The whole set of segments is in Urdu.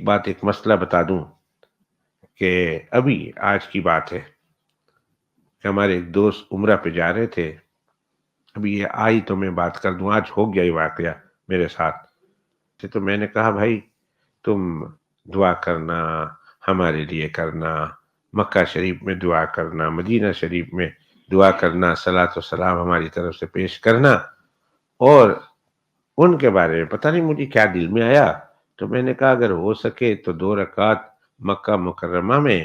بات ایک مسئلہ بتا دوں کہ ابھی آج کی بات ہے کہ ہمارے ایک دوست عمرہ پہ جا رہے تھے. ابھی یہ آئی تو میں بات کر دوں، آج ہو گیا یہ واقعہ میرے ساتھ. تو میں نے کہا بھائی تم دعا کرنا، ہمارے لیے کرنا، مکہ شریف میں دعا کرنا، مدینہ شریف میں دعا کرنا، صلاۃ و سلام ہماری طرف سے پیش کرنا. اور ان کے بارے میں پتہ نہیں مجھے کیا دل میں آیا، تو میں نے کہا اگر ہو سکے تو 2 رکعت مکہ مکرمہ میں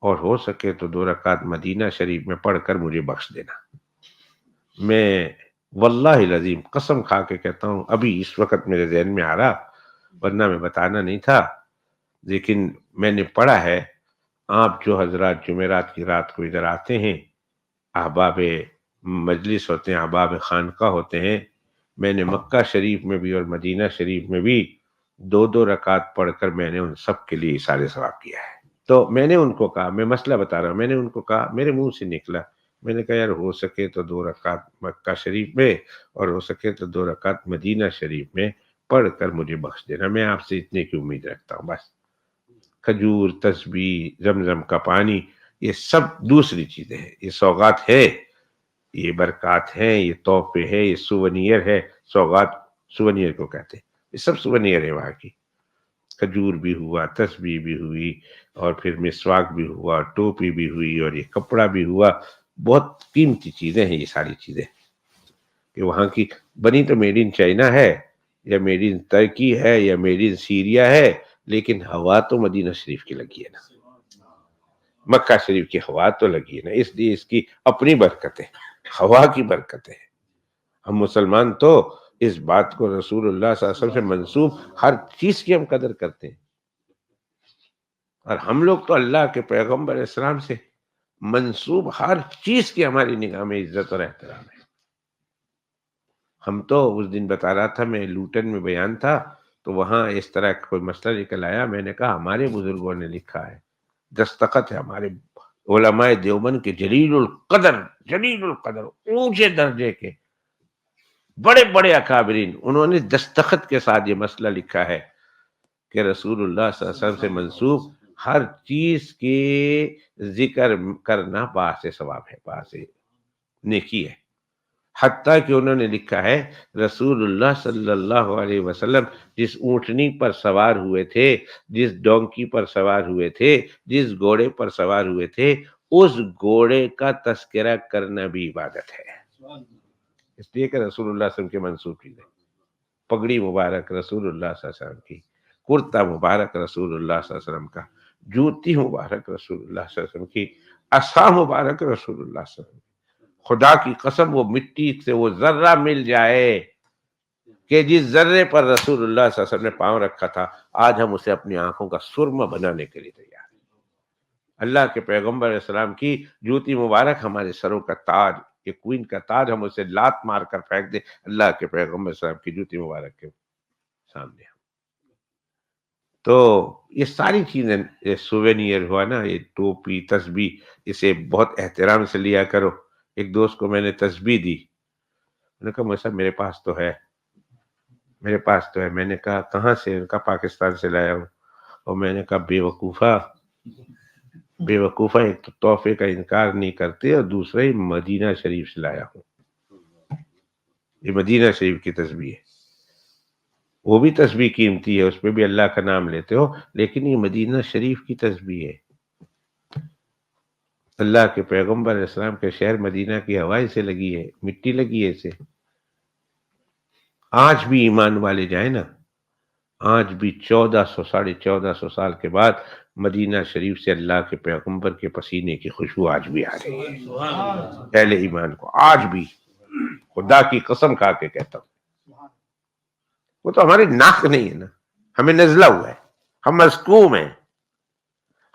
اور ہو سکے تو 2 رکعت مدینہ شریف میں پڑھ کر مجھے بخش دینا. میں واللہ العظیم قسم کھا کے کہتا ہوں ابھی اس وقت میرے ذہن میں آ رہا، ورنہ میں بتانا نہیں تھا، لیکن میں نے پڑھا ہے. آپ جو حضرات جمعرات کی رات کو ادھر آتے ہیں، احباب مجلس ہوتے ہیں، احباب خانقاہ ہوتے ہیں، میں نے مکہ شریف میں بھی اور مدینہ شریف میں بھی 2 رکعت پڑھ کر میں نے ان سب کے لیے اشارے ثواب کیا ہے. تو میں نے ان کو کہا، میں مسئلہ بتا رہا ہوں، میں نے ان کو کہا، میرے منہ سے نکلا، میں نے کہا یار ہو سکے تو 2 رکعت مکہ شریف میں اور ہو سکے تو 2 رکعت مدینہ شریف میں پڑھ کر مجھے بخش دینا. میں آپ سے اتنے کی امید رکھتا ہوں. بس کھجور، تسبیح، زمزم کا پانی، یہ سب دوسری چیزیں ہیں، یہ سوغات ہے، یہ برکات ہیں، یہ تحفے ہے، یہ سوونیر ہے. سوغات سوونیر کو کہتے ہیں، یہ سب سوونیر ہے وہاں کی. کھجور بھی ہوا، تسبیح بھی ہوئی، اور پھر مسواک بھی ہوا، ٹوپی بھی ہوئی، اور یہ کپڑا بھی ہوا. بہت قیمتی چیزیں ہیں یہ ساری چیزیں کہ وہاں کی بنی تو میڈ ان چائنا ہے یا میڈ ان ترکی ہے یا میڈ ان سیریا ہے، لیکن ہوا تو مدینہ شریف کی لگی ہے نا، مکہ شریف کی ہوا تو لگی ہے نا، اس لیے اس کی اپنی برکت ہے، ہوا کی برکت ہے. ہم مسلمان تو اس بات کو رسول اللہ صلی اللہ علیہ وسلم سے منسوب ہر چیز کی ہم قدر کرتے ہیں، اور ہم لوگ تو اللہ کے پیغمبر علیہ السلام سے منسوب ہر چیز کی ہماری نگاہ میں عزت اور احترام ہے. ہم تو اس دن بتا رہا تھا، میں لوٹن میں بیان تھا تو وہاں اس طرح کوئی مسئلہ نکل آیا. میں نے کہا ہمارے بزرگوں نے لکھا ہے، دستخط ہے ہمارے علماء دیوبند کے جلیل القدر اونچے درجے کے بڑے بڑے اکابرین، انہوں نے دستخط کے ساتھ یہ مسئلہ لکھا ہے کہ رسول اللہ صلی اللہ علیہ وسلم سے منسوب ہر چیز کے ذکر کرنا باعث ثواب ہے، باعث نیکی ہے. حتیٰ کہ انہوں نے لکھا ہے رسول اللہ صلی اللہ علیہ وسلم جس اونٹنی پر سوار ہوئے تھے، جس ڈونکی پر سوار ہوئے تھے، جس گھوڑے پر سوار ہوئے تھے، اس گھوڑے کا تذکرہ کرنا بھی عبادت ہے، اس لیے کہ رسول اللہ صلی اللہ علیہ وسلم کے منسوب چیزیں. پگڑی مبارک رسول اللہ صلی اللہ علیہ وسلم کی، کرتا مبارک رسول اللہ صلی اللہ علیہ وسلم کا، جوتی مبارک رسول اللہ صلی اللہ علیہ وسلم کی، عصا مبارک رسول اللہ صلی اللہ علیہ وسلم. خدا کی قسم وہ مٹی سے وہ ذرہ مل جائے کہ جس ذرے پر رسول اللہ صلی اللہ علیہ وسلم نے پاؤں رکھا تھا، آج ہم اسے اپنی آنکھوں کا سرمہ بنانے کے لیے تیار ہیں. اللہ کے پیغمبر علیہ السلام کی جوتی مبارک ہمارے سروں کا تاج، کہ کوئن کا تاج، ہم اسے لات مار کر پھینک دیں اللہ کے پیغمبر علیہ السلام کی جوتی مبارک کے سامنے. تو یہ ساری چیزیں، یہ سووینیر ہوا نا، یہ ٹوپی، تسبیح، اسے بہت احترام سے لیا کرو. ایک دوست کو میں نے تسبیح دی، میں نے کہا صاحب میرے پاس تو ہے، میرے پاس تو ہے. میں نے کہا کہاں سے؟ ان کا پاکستان سے لایا ہوں. اور میں نے کہا بے وقوفہ ایک تو تحفے کا انکار نہیں کرتے، اور دوسرا ہی مدینہ شریف سے لایا ہوں. یہ مدینہ شریف کی تسبیح ہے، وہ بھی تسبیح قیمتی ہے، اس پہ بھی اللہ کا نام لیتے ہو، لیکن یہ مدینہ شریف کی تسبیح ہے. اللہ کے پیغمبر علیہ السلام کے شہر مدینہ کی ہوائیں سے لگی ہے، مٹی لگی ہے اسے. آج بھی ایمان والے جائیں نا، آج بھی 1400 سال کے بعد مدینہ شریف سے اللہ کے پیغمبر کے پسینے کی خوشبو آج بھی آ رہی ہے. اہل ایمان کو آج بھی، خدا کی قسم کھا کے کہتا ہوں، وہ تو ہمارے ناک نہیں ہے نا، ہمیں نزلہ ہوا ہے، ہم مسکوم ہیں،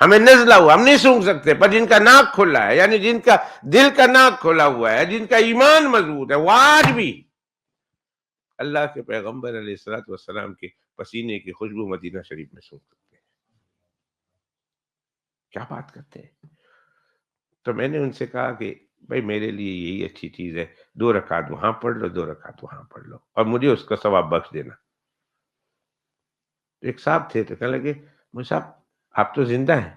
ہمیں نزلہ ہوا، ہم نہیں سونگ سکتے. پر جن کا ناک کھلا ہے، یعنی جن کا دل کا ناک کھلا ہوا ہے، جن کا ایمان مضبوط ہے، وہ آج بھی اللہ کے پیغمبر علیہ الصلوۃ والسلام کے پسینے کی خوشبو مدینہ شریف میں سونگ سکتے ہیں. کیا بات کرتے ہیں. تو میں نے ان سے کہا کہ بھائی میرے لیے یہی اچھی چیز ہے، 2 رکعت وہاں پڑھ لو، 2 رکعت وہاں پڑھ لو، اور مجھے اس کا ثواب بخش دینا. تو ایک صاحب تھے تو کہنے لگے مجھے صاحب آپ تو زندہ ہیں،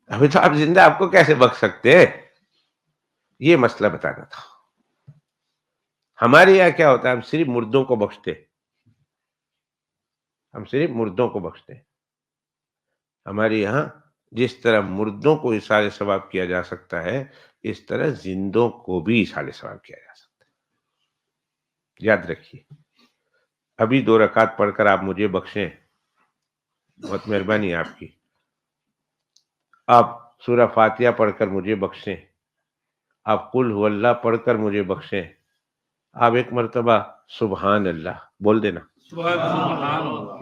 ابھی تو آپ زندہ، آپ کو کیسے بخش سکتے ہیں؟ یہ مسئلہ بتانا تھا. ہمارے یہاں کیا ہوتا ہے، ہم صرف مردوں کو بخشتے، ہم صرف مردوں کو بخشتے. ہمارے یہاں جس طرح مردوں کو ایصال ثواب کیا جا سکتا ہے، اس طرح زندوں کو بھی ایصال ثواب کیا جا سکتا ہے. یاد رکھیے، ابھی 2 رکعت پڑھ کر آپ مجھے بخشیں، بہت مہربانی آپ کی. آپ سورہ فاتحہ پڑھ کر مجھے بخشیں، آپ قل هو اللہ پڑھ کر مجھے بخشیں، آپ ایک مرتبہ سبحان اللہ بول دینا.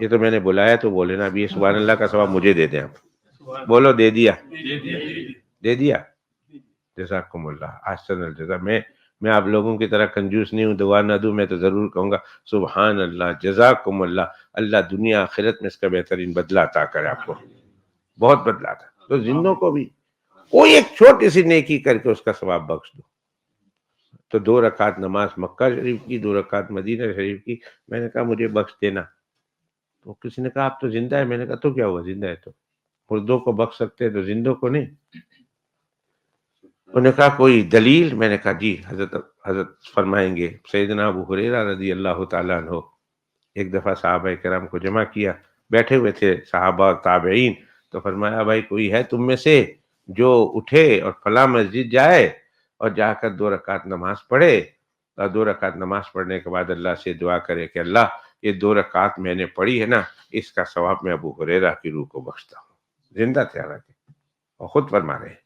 یہ تو میں نے بلایا تو بولے نا. ابھی یہ سبحان اللہ کا ثواب مجھے دے دیں آپ. بولو دے دیا، دے دیا. جزاکم اللہ احسن الجزا. میں آپ لوگوں کی طرح کنجوس نہیں ہوں، دعا نہ دوں. میں تو ضرور کہوں گا سبحان اللہ، جزاکم اللہ. اللہ دنیا آخرت میں اس کا بہترین بدلہ عطا کرے آپ کو، بہت بدلہ عطا. تو زندوں کو بھی کوئی ایک چھوٹی سی نیکی کر کے اس کا ثواب بخش دو. تو 2 رکعت نماز مکہ شریف کی، 2 رکعت مدینہ شریف کی. میں نے کہا مجھے بخش دینا. تو کسی نے کہا آپ تو زندہ ہے. میں نے کہا تو کیا ہوا، زندہ ہے تو مردوں کو بخش سکتے ہیں تو زندوں کو نہیں. انہوں نے کہا کوئی دلیل؟ میں نے کہا جی حضرت فرمائیں گے. سیدنا ابو ہریرہ رضی اللہ تعالیٰ عنہ ایک دفعہ صحابہ کرام کو جمع کیا، بیٹھے ہوئے تھے صحابہ تابعین. تو فرمایا بھائی کوئی ہے تم میں سے جو اٹھے اور فلاں مسجد جائے اور جا کر 2 رکعت نماز پڑھے، اور 2 رکعت نماز پڑھنے کے بعد اللہ سے دعا کرے کہ اللہ یہ 2 رکعت میں نے پڑھی ہے نا، اس کا ثواب میں ابو ہریرہ کی روح کو بخشتا ہوں. زندہ تھے حالانکہ، اور خود فرما رہے ہیں